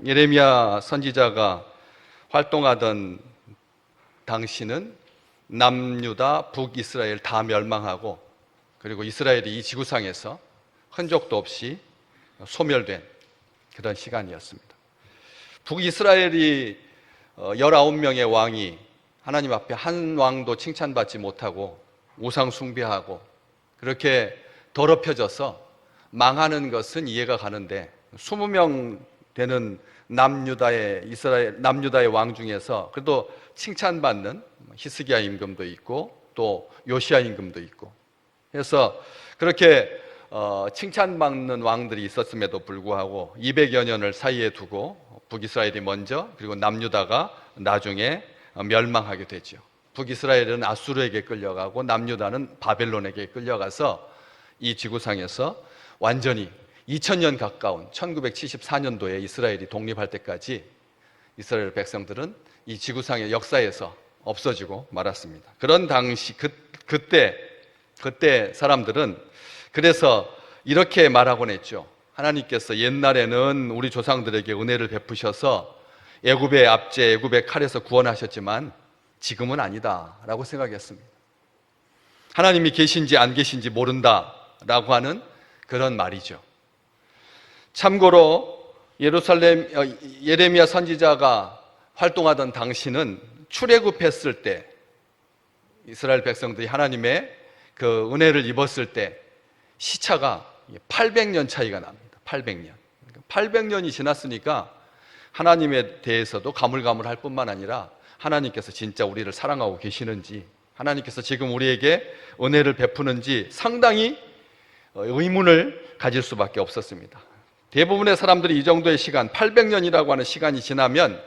예레미야 선지자가 활동하던 당시는 남유다, 북이스라엘 다 멸망하고, 그리고 이스라엘이 이 지구상에서 흔적도 없이 소멸된 그런 시간이었습니다. 북이스라엘이 19명의 왕이 하나님 앞에 한 왕도 칭찬받지 못하고 우상 숭배하고 그렇게 더럽혀져서 망하는 것은 이해가 가는데, 20명 되는 남유다의 왕 중에서 그래도 칭찬받는 히스기야 임금도 있고 또 요시야 임금도 있고 해서 그렇게 칭찬받는 왕들이 있었음에도 불구하고 200여 년을 사이에 두고 북이스라엘이 먼저, 그리고 남유다가 나중에 멸망하게 되죠. 북이스라엘은 아수르에게 끌려가고 남유다는 바벨론에게 끌려가서 이 지구상에서 완전히 2000년 가까운 1974년도에 이스라엘이 독립할 때까지 이스라엘 백성들은 이 지구상의 역사에서 없어지고 말았습니다. 그런 당시 그때 사람들은 그래서 이렇게 말하곤 했죠. 하나님께서 옛날에는 우리 조상들에게 은혜를 베푸셔서 애굽의 압제, 애굽의 칼에서 구원하셨지만 지금은 아니다라고 생각했습니다. 하나님이 계신지 안 계신지 모른다라고 하는 그런 말이죠. 참고로 예레미야 선지자가 활동하던 당시는 출애굽했을 때, 이스라엘 백성들이 하나님의 그 은혜를 입었을 때 시차가 800년 차이가 납니다. 800년. 800년이 지났으니까 하나님에 대해서도 가물가물할 뿐만 아니라 하나님께서 진짜 우리를 사랑하고 계시는지, 하나님께서 지금 우리에게 은혜를 베푸는지 상당히 의문을 가질 수밖에 없었습니다. 대부분의 사람들이 이 정도의 시간, 800년이라고 하는 시간이 지나면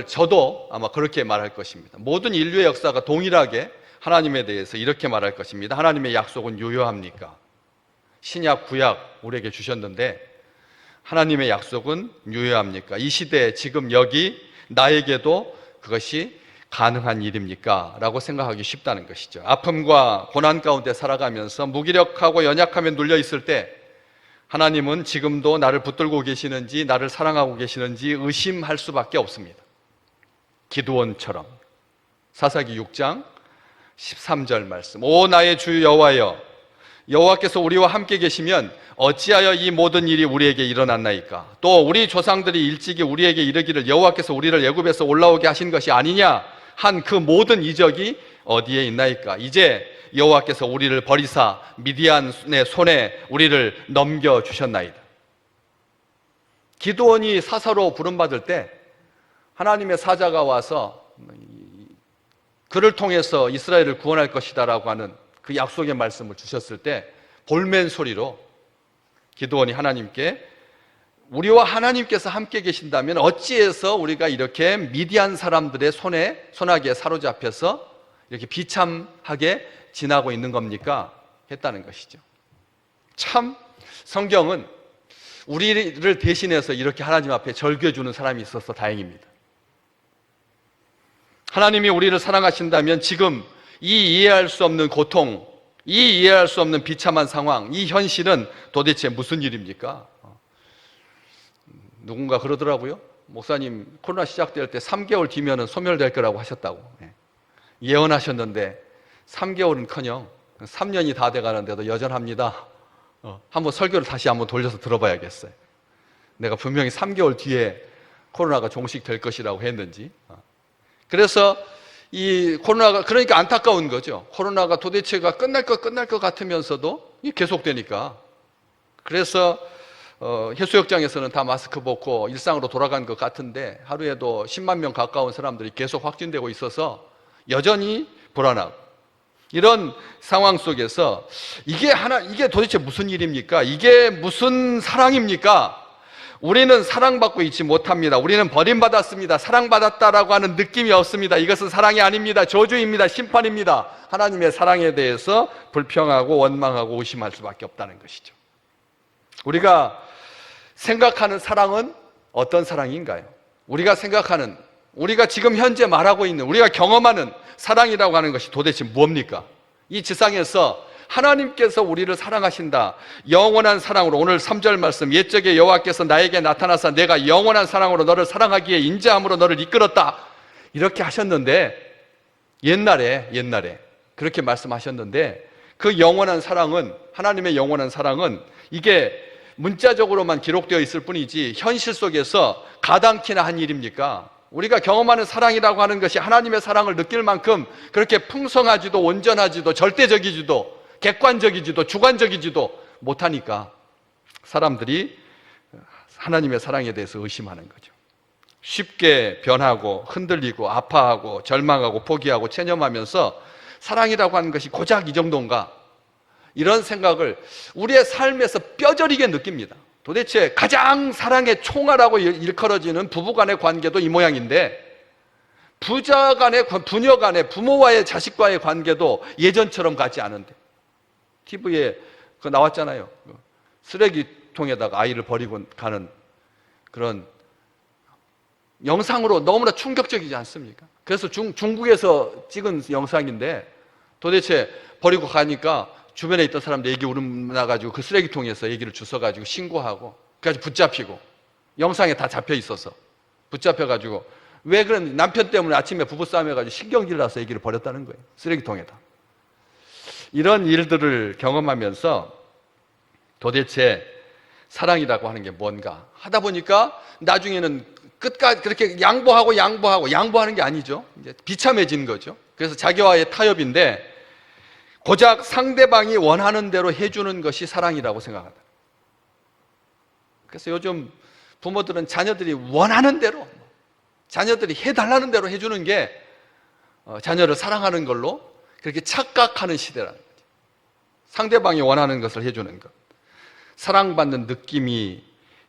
저도 아마 그렇게 말할 것입니다. 모든 인류의 역사가 동일하게 하나님에 대해서 이렇게 말할 것입니다. 하나님의 약속은 유효합니까? 신약, 구약 우리에게 주셨는데 하나님의 약속은 유효합니까? 이 시대에 지금 여기 나에게도 그것이 가능한 일입니까? 라고 생각하기 쉽다는 것이죠. 아픔과 고난 가운데 살아가면서 무기력하고 연약함에 눌려 있을 때 하나님은 지금도 나를 붙들고 계시는지, 나를 사랑하고 계시는지 의심할 수밖에 없습니다. 기드온처럼. 사사기 6장 13절 말씀. 오 나의 주 여호와여, 여호와께서 우리와 함께 계시면 어찌하여 이 모든 일이 우리에게 일어났나이까? 또 우리 조상들이 일찍이 우리에게 이르기를 여호와께서 우리를 애굽에서 올라오게 하신 것이 아니냐 한 그 모든 이적이 어디에 있나이까? 이제 여호와께서 우리를 버리사 미디안의 손에 우리를 넘겨주셨나이다. 기드온이 사사로 부름받을 때 하나님의 사자가 와서 그를 통해서 이스라엘을 구원할 것이다 라고 하는 그 약속의 말씀을 주셨을 때 볼멘 소리로 기드온이 하나님께, 우리와 하나님께서 함께 계신다면 어찌해서 우리가 이렇게 미디안 사람들의 손아귀에 사로잡혀서 이렇게 비참하게 지나고 있는 겁니까? 했다는 것이죠. 참 성경은 우리를 대신해서 이렇게 하나님 앞에 절규해 주는 사람이 있어서 다행입니다. 하나님이 우리를 사랑하신다면 지금 이 이해할 수 없는 고통, 이 이해할 수 없는 비참한 상황, 이 현실은 도대체 무슨 일입니까? 누군가 그러더라고요. 목사님 코로나 시작될 때 3개월 뒤면 소멸될 거라고 하셨다고. 예언하셨는데 3개월은커녕 3년이 다 돼가는데도 여전합니다. 한번 설교를 다시 한번 돌려서 들어봐야겠어요. 내가 분명히 3개월 뒤에 코로나가 종식될 것이라고 했는지. 그래서 이 코로나가, 그러니까 안타까운 거죠. 코로나가 도대체가 끝날 것 같으면서도 계속되니까. 그래서 해수욕장에서는 다 마스크 벗고 일상으로 돌아간 것 같은데 하루에도 10만 명 가까운 사람들이 계속 확진되고 있어서 여전히 불안하고, 이런 상황 속에서 이게 도대체 무슨 일입니까? 이게 무슨 사랑입니까? 우리는 사랑받고 있지 못합니다. 우리는 버림받았습니다. 사랑받았다라고 하는 느낌이 없습니다. 이것은 사랑이 아닙니다. 저주입니다. 심판입니다. 하나님의 사랑에 대해서 불평하고 원망하고 의심할 수밖에 없다는 것이죠. 우리가 생각하는 사랑은 어떤 사랑인가요? 우리가 지금 현재 말하고 있는, 우리가 경험하는 사랑이라고 하는 것이 도대체 뭡니까? 이 지상에서 하나님께서 우리를 사랑하신다. 영원한 사랑으로, 오늘 3절 말씀, 옛적에 여호와께서 나에게 나타나사 내가 영원한 사랑으로 너를 사랑하기에 인자함으로 너를 이끌었다. 이렇게 하셨는데, 옛날에 그렇게 말씀하셨는데, 그 영원한 사랑은, 하나님의 영원한 사랑은 이게 문자적으로만 기록되어 있을 뿐이지 현실 속에서 가당키나 한 일입니까? 우리가 경험하는 사랑이라고 하는 것이 하나님의 사랑을 느낄 만큼 그렇게 풍성하지도 온전하지도 절대적이지도 객관적이지도 주관적이지도 못하니까 사람들이 하나님의 사랑에 대해서 의심하는 거죠. 쉽게 변하고 흔들리고 아파하고 절망하고 포기하고 체념하면서 사랑이라고 하는 것이 고작 이 정도인가? 이런 생각을 우리의 삶에서 뼈저리게 느낍니다. 도대체 가장 사랑의 총알하고 일컬어지는 부부간의 관계도 이 모양인데, 부자 간의, 부녀 간의, 부모와의 자식과의 관계도 예전처럼 같지 않은데, TV에 나왔잖아요. 쓰레기통에다가 아이를 버리고 가는 그런 영상으로 너무나 충격적이지 않습니까? 그래서 중국에서 찍은 영상인데, 도대체 버리고 가니까 주변에 있던 사람들 얘기 우러나가지고 그 쓰레기통에서 얘기를 주워가지고 신고하고, 그까지 붙잡히고, 영상에 다 잡혀 있어서 붙잡혀가지고, 왜 그런 남편 때문에 아침에 부부싸움 해가지고 신경질 나서 얘기를 버렸다는 거예요. 쓰레기통에다. 이런 일들을 경험하면서 도대체 사랑이라고 하는 게 뭔가 하다 보니까 나중에는 끝까지 그렇게 양보하는 게 아니죠. 이제 비참해진 거죠. 그래서 자기와의 타협인데, 고작 상대방이 원하는 대로 해주는 것이 사랑이라고 생각한다. 그래서 요즘 부모들은 자녀들이 원하는 대로, 자녀들이 해달라는 대로 해주는 게 자녀를 사랑하는 걸로 그렇게 착각하는 시대라는 거죠. 상대방이 원하는 것을 해주는 것, 사랑받는 느낌이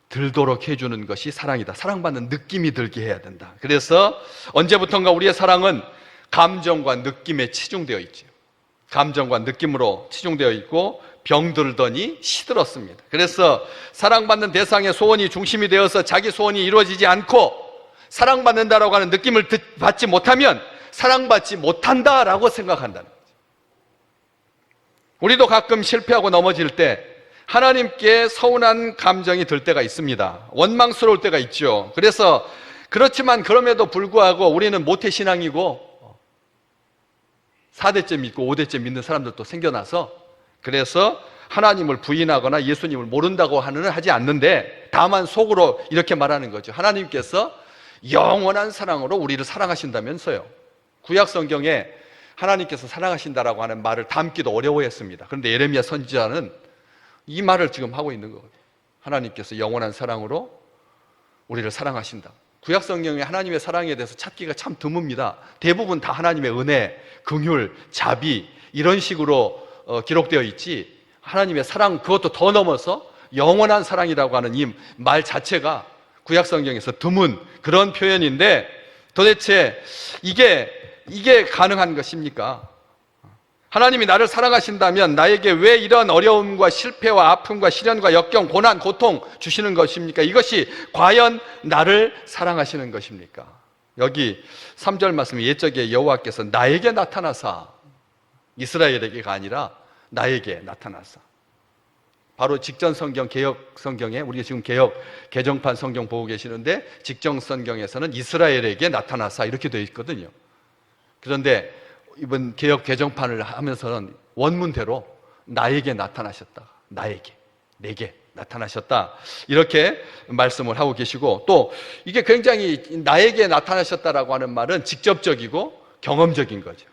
들도록 해주는 것이 사랑이다. 사랑받는 느낌이 들게 해야 된다. 그래서 언제부턴가 우리의 사랑은 감정과 느낌에 치중되어 있죠. 감정과 느낌으로 치중되어 있고 병들더니 시들었습니다. 그래서 사랑받는 대상의 소원이 중심이 되어서 자기 소원이 이루어지지 않고, 사랑받는다라고 하는 느낌을 받지 못하면 사랑받지 못한다라고 생각한다는 거죠. 우리도 가끔 실패하고 넘어질 때 하나님께 서운한 감정이 들 때가 있습니다. 원망스러울 때가 있죠. 그래서 그렇지만 그럼에도 불구하고 우리는 모태신앙이고 4대째 믿고 5대째 믿는 사람들도 생겨나서, 그래서 하나님을 부인하거나 예수님을 모른다고 하지 않는데, 다만 속으로 이렇게 말하는 거죠. 하나님께서 영원한 사랑으로 우리를 사랑하신다면서요. 구약 성경에 하나님께서 사랑하신다라고 하는 말을 담기도 어려워했습니다. 그런데 예레미야 선지자는 이 말을 지금 하고 있는 거거든요. 하나님께서 영원한 사랑으로 우리를 사랑하신다. 구약 성경에 하나님의 사랑에 대해서 찾기가 참 드뭅니다. 대부분 다 하나님의 은혜, 긍휼, 자비 이런 식으로 기록되어 있지, 하나님의 사랑, 그것도 더 넘어서 영원한 사랑이라고 하는 이 말 자체가 구약 성경에서 드문 그런 표현인데, 도대체 이게 가능한 것입니까? 하나님이 나를 사랑하신다면 나에게 왜 이런 어려움과 실패와 아픔과 시련과 역경, 고난, 고통 주시는 것입니까? 이것이 과연 나를 사랑하시는 것입니까? 여기 3절 말씀에 옛적에 여호와께서 나에게 나타나사, 이스라엘에게가 아니라 나에게 나타나사. 바로 직전 성경, 개역 성경에, 우리가 지금 개역 개정판 성경 보고 계시는데, 직전 성경에서는 이스라엘에게 나타나사 이렇게 되어 있거든요. 그런데 이번 개역 개정판을 하면서는 원문대로 나에게 나타나셨다, 내게 나타나셨다, 이렇게 말씀을 하고 계시고, 또 이게 굉장히 나에게 나타나셨다라고 하는 말은 직접적이고 경험적인 거죠.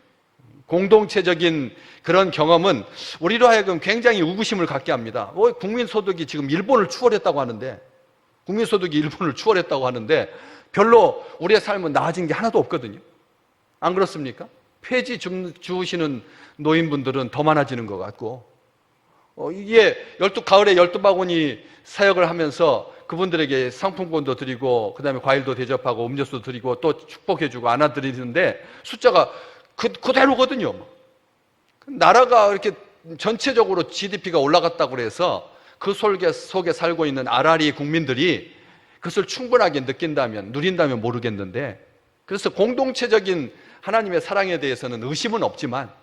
공동체적인 그런 경험은 우리로 하여금 굉장히 우구심을 갖게 합니다. 국민소득이 지금 일본을 추월했다고 하는데, 별로 우리의 삶은 나아진 게 하나도 없거든요. 안 그렇습니까? 폐지 주우시는 노인분들은 더 많아지는 것 같고, 이게 가을에 12바구니 사역을 하면서 그분들에게 상품권도 드리고, 그 다음에 과일도 대접하고 음료수도 드리고 또 축복해주고 안아드리는데 숫자가 그대로거든요. 나라가 이렇게 전체적으로 GDP가 올라갔다고 그래서 그 속에 살고 있는 아라리 국민들이 그것을 충분하게 누린다면 모르겠는데, 그래서 공동체적인 하나님의 사랑에 대해서는 의심은 없지만,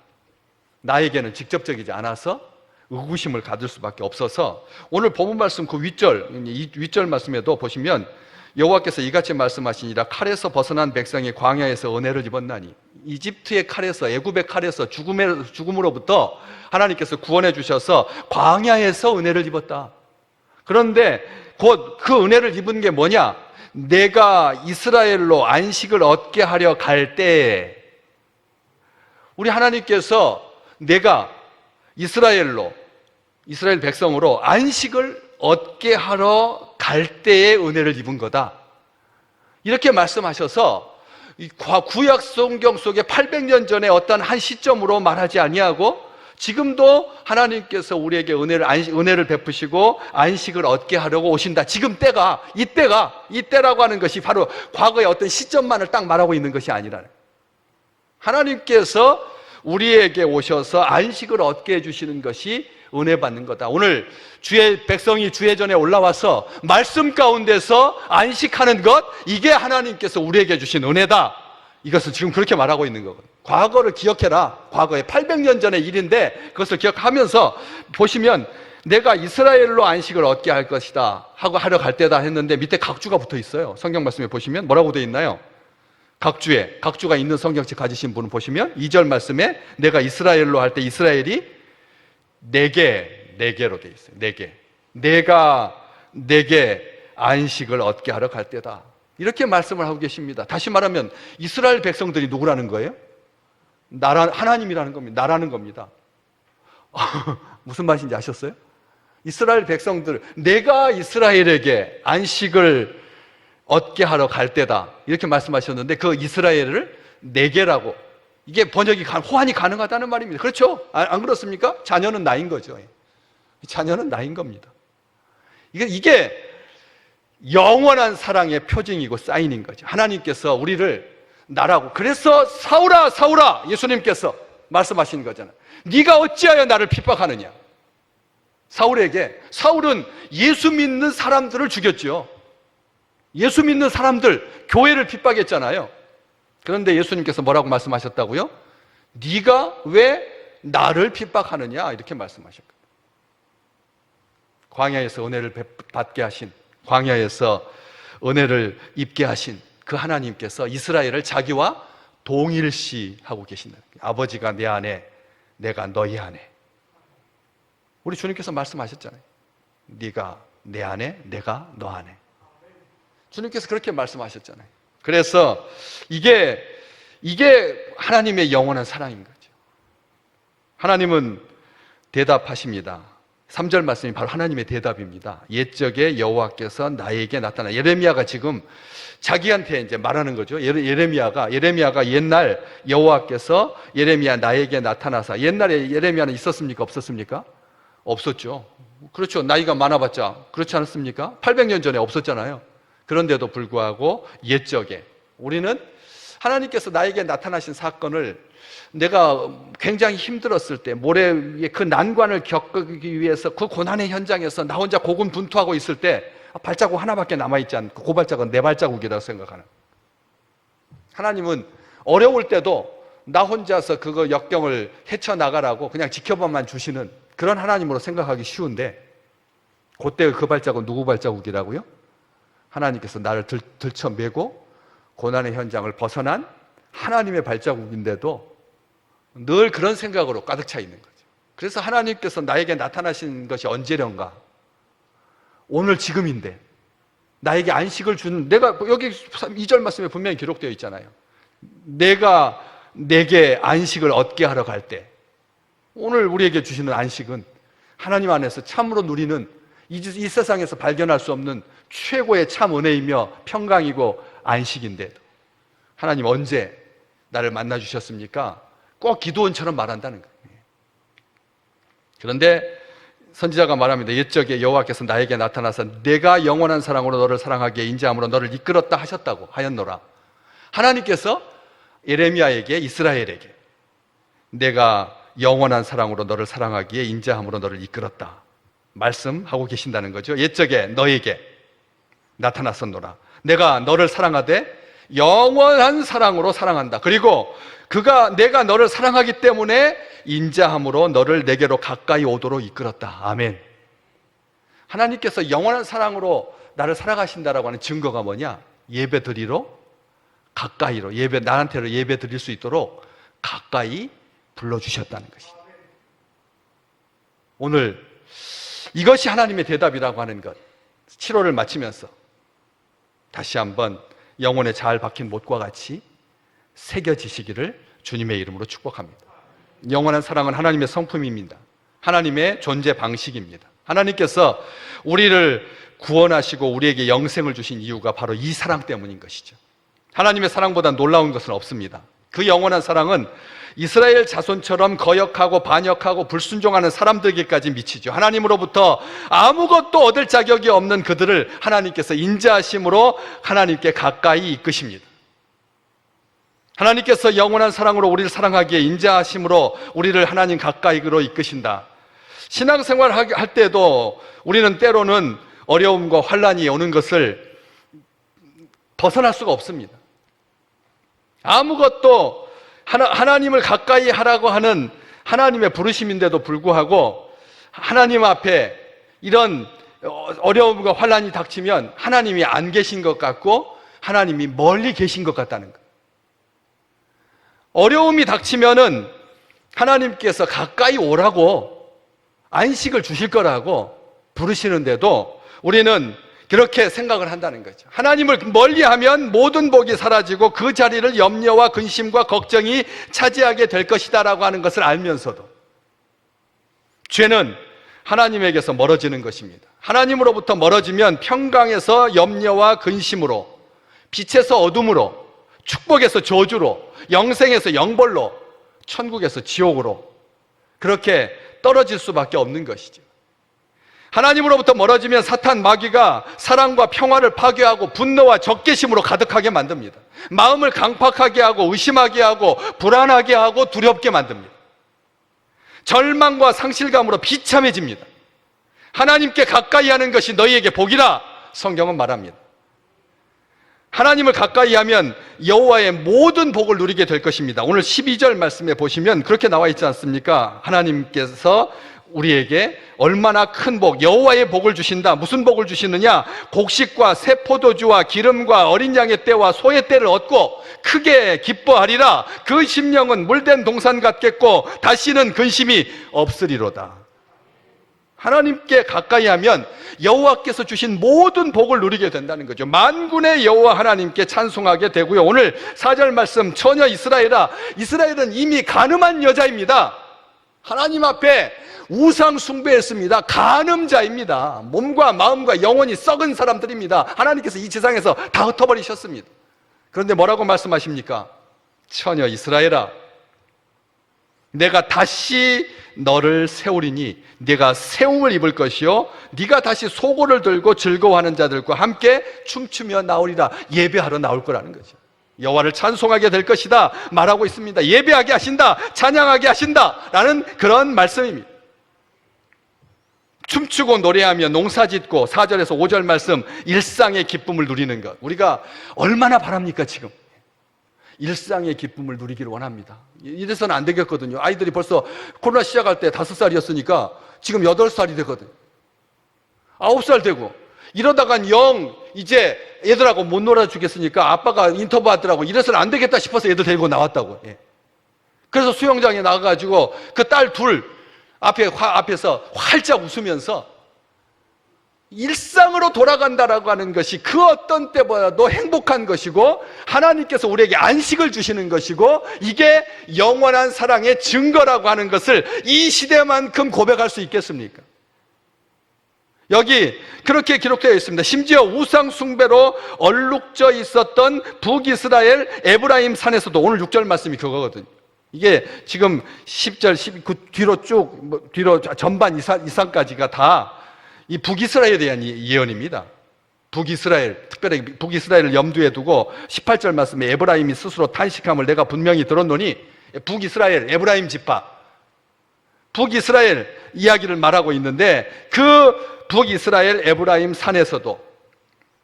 나에게는 직접적이지 않아서 의구심을 가질 수밖에 없어서 오늘 본문 말씀 그 윗절 말씀에도 보시면 여호와께서 이같이 말씀하시니라. 칼에서 벗어난 백성이 광야에서 은혜를 입었나니. 이집트의 칼에서, 애굽의 칼에서 죽음으로부터 하나님께서 구원해 주셔서 광야에서 은혜를 입었다. 그런데 곧 그 은혜를 입은 게 뭐냐? 내가 이스라엘로 안식을 얻게 하려 갈 때에, 우리 하나님께서 내가 이스라엘 백성으로 안식을 얻게 하러 갈 때에 은혜를 입은 거다. 이렇게 말씀하셔서 구약 성경 속에 800년 전에 어떤 한 시점으로 말하지 아니하고 지금도 하나님께서 우리에게 은혜를 베푸시고 안식을 얻게 하려고 오신다. 지금 이때라고 하는 것이 바로 과거의 어떤 시점만을 딱 말하고 있는 것이 아니라는, 하나님께서 우리에게 오셔서 안식을 얻게 해주시는 것이 은혜 받는 거다. 오늘 주의 백성이 주의 전에 올라와서 말씀 가운데서 안식하는 것, 이게 하나님께서 우리에게 주신 은혜다. 이것을 지금 그렇게 말하고 있는 거거든요. 과거를 기억해라. 과거에 800년 전의 일인데 그것을 기억하면서 보시면 내가 이스라엘로 안식을 얻게 할 것이다 하고 하러 갈 때다 했는데 밑에 각주가 붙어 있어요. 성경 말씀에 보시면 뭐라고 되어 있나요? 각주가 있는 성경책 가지신 분은 보시면 2절 말씀에 내가 이스라엘로 할 때 이스라엘이 네개로 되어 있어요. 내가 내게 안식을 얻게 하러 갈 때다. 이렇게 말씀을 하고 계십니다. 다시 말하면 이스라엘 백성들이 누구라는 거예요? 하나님이라는 겁니다. 나라는 겁니다. 무슨 말인지 아셨어요? 이스라엘 백성들, 내가 이스라엘에게 안식을 얻게 하러 갈 때다. 이렇게 말씀하셨는데 그 이스라엘을 네개라고, 이게 번역이 호환이 가능하다는 말입니다. 그렇죠? 안 그렇습니까? 자녀는 나인 거죠. 자녀는 나인 겁니다. 이게 영원한 사랑의 표징이고 사인인 거죠. 하나님께서 우리를 나라고, 그래서 사울아 예수님께서 말씀하신 거잖아요. 네가 어찌하여 나를 핍박하느냐. 사울은 예수 믿는 사람들을 죽였죠. 예수 믿는 사람들, 교회를 핍박했잖아요. 그런데 예수님께서 뭐라고 말씀하셨다고요? 네가 왜 나를 핍박하느냐, 이렇게 말씀하셨거든요. 광야에서 은혜를 받게 하신, 광야에서 은혜를 입게 하신 그 하나님께서 이스라엘을 자기와 동일시하고 계신다. 아버지가 내 안에, 내가 너희 안에. 우리 주님께서 말씀하셨잖아요. 네가 내 안에, 내가 너 안에. 주님께서 그렇게 말씀하셨잖아요. 그래서 이게 하나님의 영원한 사랑인 거죠. 하나님은 대답하십니다. 3절 말씀이 바로 하나님의 대답입니다. 옛적에 여호와께서 나에게 나타나. 예레미야가 지금 자기한테 이제 말하는 거죠. 예레미야가 옛날 여호와께서 예레미야 나에게 나타나사. 옛날에 예레미야는 있었습니까? 없었습니까? 없었죠. 그렇죠. 나이가 많아봤자 그렇지 않습니까? 800년 전에 없었잖아요. 그런데도 불구하고 옛적에 우리는 하나님께서 나에게 나타나신 사건을 내가 굉장히 힘들었을 때, 모래 위에 그 난관을 겪기 위해서 그 고난의 현장에서 나 혼자 고군분투하고 있을 때 발자국 하나밖에 남아있지 않고 그 발자국은 내 발자국이라고 생각하는, 하나님은 어려울 때도 나 혼자서 그거 역경을 헤쳐나가라고 그냥 지켜봐만 주시는 그런 하나님으로 생각하기 쉬운데, 그때 그 발자국은 누구 발자국이라고요? 하나님께서 나를 들쳐매고 고난의 현장을 벗어난 하나님의 발자국인데도 늘 그런 생각으로 가득 차 있는 거죠. 그래서 하나님께서 나에게 나타나신 것이 언제련가? 오늘 지금인데 나에게 안식을 주는, 내가 여기 2절 말씀에 분명히 기록되어 있잖아요. 내가 내게 안식을 얻게 하러 갈 때, 오늘 우리에게 주시는 안식은 하나님 안에서 참으로 누리는 이 세상에서 발견할 수 없는 최고의 참 은혜이며 평강이고 안식인데도 하나님 언제 나를 만나 주셨습니까? 꼭 기도원처럼 말한다는 거예요. 그런데 선지자가 말합니다. 옛적에 여호와께서 나에게 나타나서 내가 영원한 사랑으로 너를 사랑하기에 인자함으로 너를 이끌었다 하였노라. 하나님께서 예레미야에게, 이스라엘에게 내가 영원한 사랑으로 너를 사랑하기에 인자함으로 너를 이끌었다 말씀하고 계신다는 거죠. 옛적에 너에게 나타났었노라. 내가 너를 사랑하되 영원한 사랑으로 사랑한다. 그리고 내가 너를 사랑하기 때문에 인자함으로 너를 내게로 가까이 오도록 이끌었다. 아멘. 하나님께서 영원한 사랑으로 나를 사랑하신다라고 하는 증거가 뭐냐? 예배 드리러 가까이로, 나한테로 예배 드릴 수 있도록 가까이 불러주셨다는 것이죠. 오늘 이것이 하나님의 대답이라고 하는 것, 7호를 마치면서 다시 한번 영혼에 잘 박힌 못과 같이 새겨지시기를 주님의 이름으로 축복합니다. 영원한 사랑은 하나님의 성품입니다. 하나님의 존재 방식입니다. 하나님께서 우리를 구원하시고 우리에게 영생을 주신 이유가 바로 이 사랑 때문인 것이죠. 하나님의 사랑보다 놀라운 것은 없습니다. 그 영원한 사랑은 이스라엘 자손처럼 거역하고 반역하고 불순종하는 사람들에게까지 미치죠. 하나님으로부터 아무것도 얻을 자격이 없는 그들을 하나님께서 인자하심으로 하나님께 가까이 이끄십니다. 하나님께서 영원한 사랑으로 우리를 사랑하기에 인자하심으로 우리를 하나님 가까이로 이끄신다. 신앙생활 할 때도 우리는 때로는 어려움과 환난이 오는 것을 벗어날 수가 없습니다. 아무것도 하나님을 가까이 하라고 하는 하나님의 부르심인데도 불구하고 하나님 앞에 이런 어려움과 환난이 닥치면 하나님이 안 계신 것 같고 하나님이 멀리 계신 것 같다는 것. 어려움이 닥치면은 하나님께서 가까이 오라고 안식을 주실 거라고 부르시는데도 우리는 그렇게 생각을 한다는 거죠. 하나님을 멀리하면 모든 복이 사라지고 그 자리를 염려와 근심과 걱정이 차지하게 될 것이다라고 하는 것을 알면서도 죄는 하나님에게서 멀어지는 것입니다. 하나님으로부터 멀어지면 평강에서 염려와 근심으로, 빛에서 어둠으로, 축복에서 저주로, 영생에서 영벌로, 천국에서 지옥으로 그렇게 떨어질 수밖에 없는 것이죠. 하나님으로부터 멀어지면 사탄 마귀가 사랑과 평화를 파괴하고 분노와 적개심으로 가득하게 만듭니다. 마음을 강팍하게 하고 의심하게 하고 불안하게 하고 두렵게 만듭니다. 절망과 상실감으로 비참해집니다. 하나님께 가까이 하는 것이 너희에게 복이라 성경은 말합니다. 하나님을 가까이 하면 여호와의 모든 복을 누리게 될 것입니다. 오늘 12절 말씀에 보시면 그렇게 나와 있지 않습니까? 하나님께서 우리에게 얼마나 큰 복, 여호와의 복을 주신다. 무슨 복을 주시느냐? 곡식과 새 포도주와 기름과 어린 양의 떼와 소의 떼를 얻고 크게 기뻐하리라. 그 심령은 물된 동산 같겠고 다시는 근심이 없으리로다. 하나님께 가까이 하면 여호와께서 주신 모든 복을 누리게 된다는 거죠. 만군의 여호와 하나님께 찬송하게 되고요. 오늘 4절 말씀, 처녀 이스라엘아, 이스라엘은 이미 간음한 여자입니다. 하나님 앞에 우상 숭배했습니다. 간음자입니다. 몸과 마음과 영혼이 썩은 사람들입니다. 하나님께서 이 세상에서 다 흩어버리셨습니다. 그런데 뭐라고 말씀하십니까? 처녀 이스라엘아, 내가 다시 너를 세우리니 네가 세움을 입을 것이요 네가 다시 소고를 들고 즐거워하는 자들과 함께 춤추며 나오리라. 예배하러 나올 거라는 거죠. 여호와를 찬송하게 될 것이다 말하고 있습니다. 예배하게 하신다, 찬양하게 하신다 라는 그런 말씀입니다. 춤추고 노래하며 농사짓고 4절에서 5절 말씀, 일상의 기쁨을 누리는 것. 우리가 얼마나 바랍니까 지금? 일상의 기쁨을 누리기를 원합니다. 이래서는 안 되겠거든요. 아이들이 벌써 코로나 시작할 때 5살이었으니까 지금 8살이 되거든요. 9살 되고 이러다간 이제 애들하고 못 놀아주겠으니까 아빠가 인터뷰하더라고. 이래서는 안 되겠다 싶어서 애들 데리고 나왔다고. 그래서 수영장에 나가가지고 그 딸 둘 앞에서 활짝 웃으면서 일상으로 돌아간다라고 하는 것이 그 어떤 때보다도 행복한 것이고 하나님께서 우리에게 안식을 주시는 것이고 이게 영원한 사랑의 증거라고 하는 것을 이 시대만큼 고백할 수 있겠습니까? 여기 그렇게 기록되어 있습니다. 심지어 우상 숭배로 얼룩져 있었던 북이스라엘 에브라임 산에서도, 오늘 6절 말씀이 그거거든요. 이게 지금 10절, 19 뒤로 전반 이상까지가 다 이 북이스라엘에 대한 예언입니다. 북이스라엘, 특별히 북이스라엘을 염두에 두고 18절 말씀에 에브라임이 스스로 탄식함을 내가 분명히 들었노니, 북이스라엘, 에브라임 지파, 북이스라엘 이야기를 말하고 있는데 그 북이스라엘 에브라임 산에서도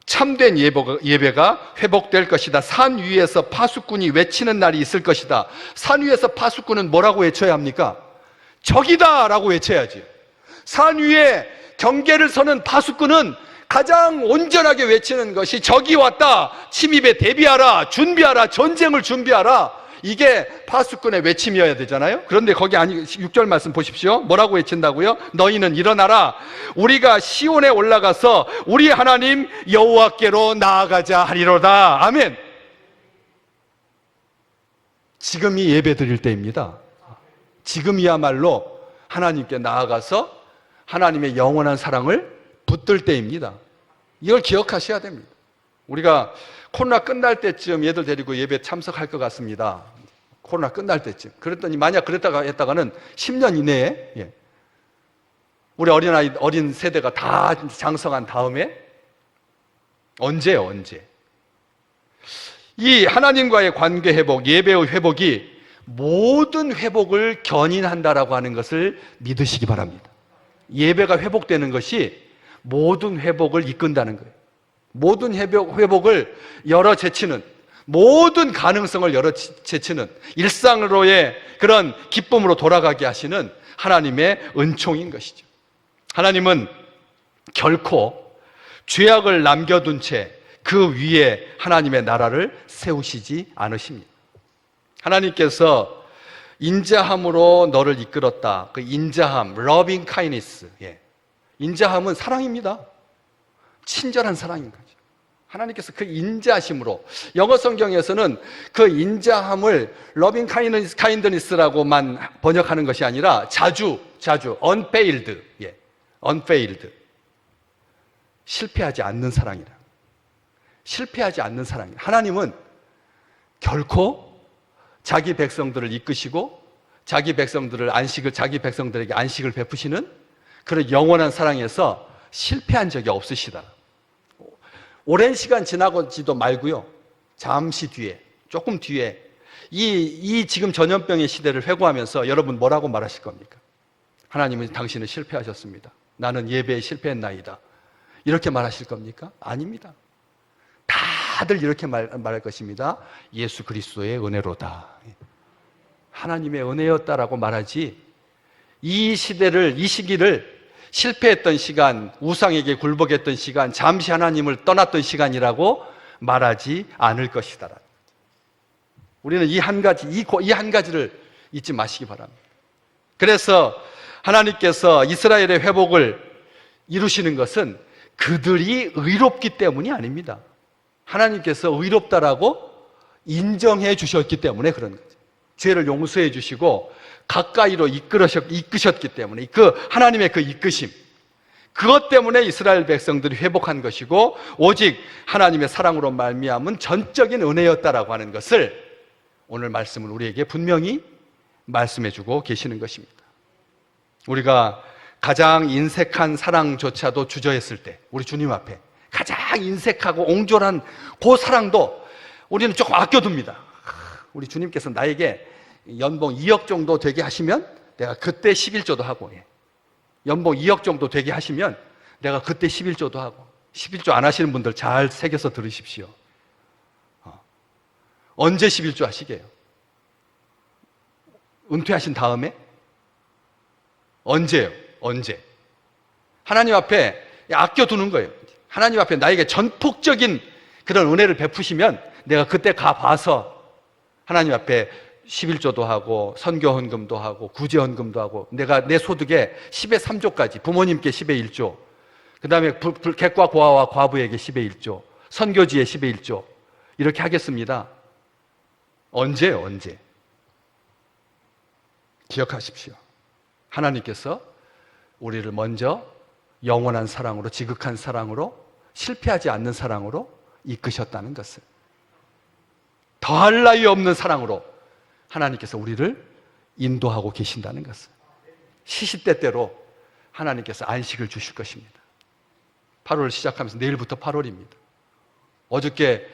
참된 예배가 회복될 것이다. 산 위에서 파수꾼이 외치는 날이 있을 것이다. 산 위에서 파수꾼은 뭐라고 외쳐야 합니까? 적이다 라고 외쳐야지. 산 위에 경계를 서는 파수꾼은 가장 온전하게 외치는 것이 적이 왔다, 침입에 대비하라, 준비하라, 전쟁을 준비하라. 이게 파수꾼의 외침이어야 되잖아요. 그런데 거기 6절 말씀 보십시오. 뭐라고 외친다고요? 너희는 일어나라, 우리가 시온에 올라가서 우리 하나님 여호와께로 나아가자 하리로다. 아멘. 지금이 예배 드릴 때입니다. 지금이야말로 하나님께 나아가서 하나님의 영원한 사랑을 붙들 때입니다. 이걸 기억하셔야 됩니다. 우리가 코로나 끝날 때쯤 얘들 데리고 예배 참석할 것 같습니다. 코로나 끝날 때쯤. 그랬더니 만약 그랬다가 했다가는 10년 이내에 우리 어린 세대가 다 장성한 다음에 언제요? 언제? 이 하나님과의 관계 회복, 예배의 회복이 모든 회복을 견인한다라고 하는 것을 믿으시기 바랍니다. 예배가 회복되는 것이 모든 회복을 이끈다는 거예요. 모든 회복을 열어제치는, 모든 가능성을 열어제치는 일상으로의 그런 기쁨으로 돌아가게 하시는 하나님의 은총인 것이죠. 하나님은 결코 죄악을 남겨둔 채 그 위에 하나님의 나라를 세우시지 않으십니다. 하나님께서 인자함으로 너를 이끌었다. 그 인자함, loving kindness. 인자함은 사랑입니다. 친절한 사랑인 거죠. 하나님께서 그 인자심으로, 영어 성경에서는 그 인자함을 loving kindness라고만 번역하는 것이 아니라 자주 unfailed, unfailed, 실패하지 않는 사랑이라. 실패하지 않는 사랑이에요. 하나님은 결코 자기 백성들을 이끄시고 자기 백성들에게 안식을 베푸시는 그런 영원한 사랑에서 실패한 적이 없으시다. 오랜 시간 지나고지도 말고요, 잠시 뒤에, 조금 뒤에 이 지금 전염병의 시대를 회고하면서 여러분 뭐라고 말하실 겁니까? 하나님은 당신은 실패하셨습니다. 나는 예배에 실패했나이다. 이렇게 말하실 겁니까? 아닙니다. 다들 이렇게 말할 것입니다. 예수 그리스도의 은혜로다. 하나님의 은혜였다라고 말하지, 이 시기를 실패했던 시간, 우상에게 굴복했던 시간, 잠시 하나님을 떠났던 시간이라고 말하지 않을 것이다. 우리는 이 한 가지를 잊지 마시기 바랍니다. 그래서 하나님께서 이스라엘의 회복을 이루시는 것은 그들이 의롭기 때문이 아닙니다. 하나님께서 의롭다라고 인정해 주셨기 때문에 그런 거죠. 죄를 용서해 주시고 가까이로 이끄셨기 때문에, 그 하나님의 그 이끄심, 그것 때문에 이스라엘 백성들이 회복한 것이고 오직 하나님의 사랑으로 말미암은 전적인 은혜였다라고 하는 것을 오늘 말씀은 우리에게 분명히 말씀해 주고 계시는 것입니다. 우리가 가장 인색한 사랑조차도 주저했을 때, 우리 주님 앞에 가장 인색하고 옹졸한 그 사랑도 우리는 조금 아껴둡니다. 우리 주님께서 나에게 연봉 2억 정도 되게 하시면 내가 그때 11조도 하고, 연봉 2억 정도 되게 하시면 내가 그때 11조도 하고. 11조 안 하시는 분들 잘 새겨서 들으십시오. 언제 11조 하시게요? 은퇴하신 다음에? 언제요? 언제? 하나님 앞에 아껴두는 거예요. 하나님 앞에 나에게 전폭적인 그런 은혜를 베푸시면 내가 그때 가봐서 하나님 앞에 11조도 하고 선교 헌금도 하고 구제 헌금도 하고, 내가 내 소득의 10의 3조까지, 부모님께 10의 1조, 그 다음에 객과 고아와 과부에게 10의 1조, 선교지에 10의 1조, 이렇게 하겠습니다. 언제요? 언제? 기억하십시오. 하나님께서 우리를 먼저 영원한 사랑으로, 지극한 사랑으로, 실패하지 않는 사랑으로 이끄셨다는 것을, 더할 나위 없는 사랑으로 하나님께서 우리를 인도하고 계신다는 것을, 시시때때로 하나님께서 안식을 주실 것입니다. 8월 시작하면서 내일부터 8월입니다. 어저께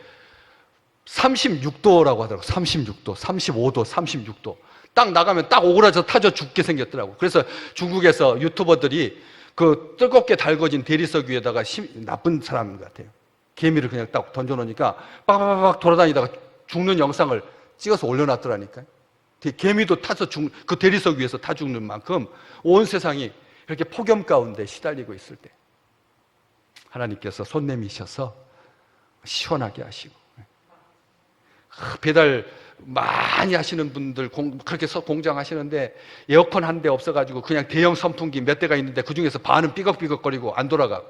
36도라고 하더라고요. 36도, 35도, 36도. 딱 나가면 딱 오그라져 타져 죽게 생겼더라고요. 그래서 중국에서 유튜버들이 그 뜨겁게 달궈진 대리석 위에다가 나쁜 사람 같아요. 개미를 그냥 딱 던져놓으니까 빠바바박 돌아다니다가 죽는 영상을 찍어서 올려놨더라니까요. 개미도 타서 그 대리석 위에서 타 죽는 만큼 온 세상이 그렇게 폭염 가운데 시달리고 있을 때 하나님께서 손 내미셔서 시원하게 하시고, 배달 많이 하시는 분들 그렇게 공장 하시는데 에어컨 한 대 없어가지고 그냥 대형 선풍기 몇 대가 있는데 그 중에서 반은 삐걱삐걱거리고 안 돌아가고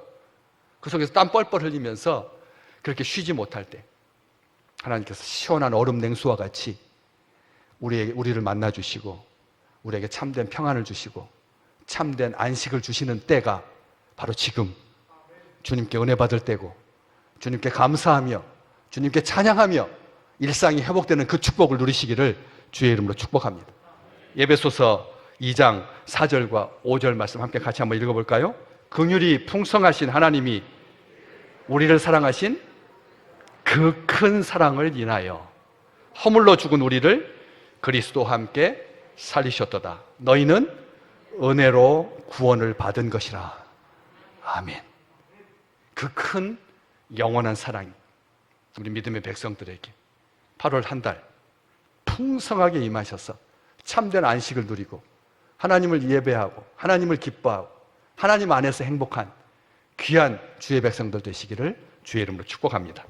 그 속에서 땀 뻘뻘 흘리면서 그렇게 쉬지 못할 때 하나님께서 시원한 얼음 냉수와 같이 우리를 만나주시고 우리에게 참된 평안을 주시고 참된 안식을 주시는 때가 바로 지금, 주님께 은혜 받을 때고 주님께 감사하며 주님께 찬양하며 일상이 회복되는 그 축복을 누리시기를 주의 이름으로 축복합니다. 에베소서 2장 4절과 5절 말씀 함께 같이 한번 읽어볼까요? 긍휼이 풍성하신 하나님이 우리를 사랑하신 그 큰 사랑을 인하여 허물로 죽은 우리를 그리스도와 함께 살리셨도다. 너희는 은혜로 구원을 받은 것이라. 아멘. 그 큰 영원한 사랑이 우리 믿음의 백성들에게 8월 한 달 풍성하게 임하셔서 참된 안식을 누리고 하나님을 예배하고 하나님을 기뻐하고 하나님 안에서 행복한 귀한 주의 백성들 되시기를 주의 이름으로 축복합니다.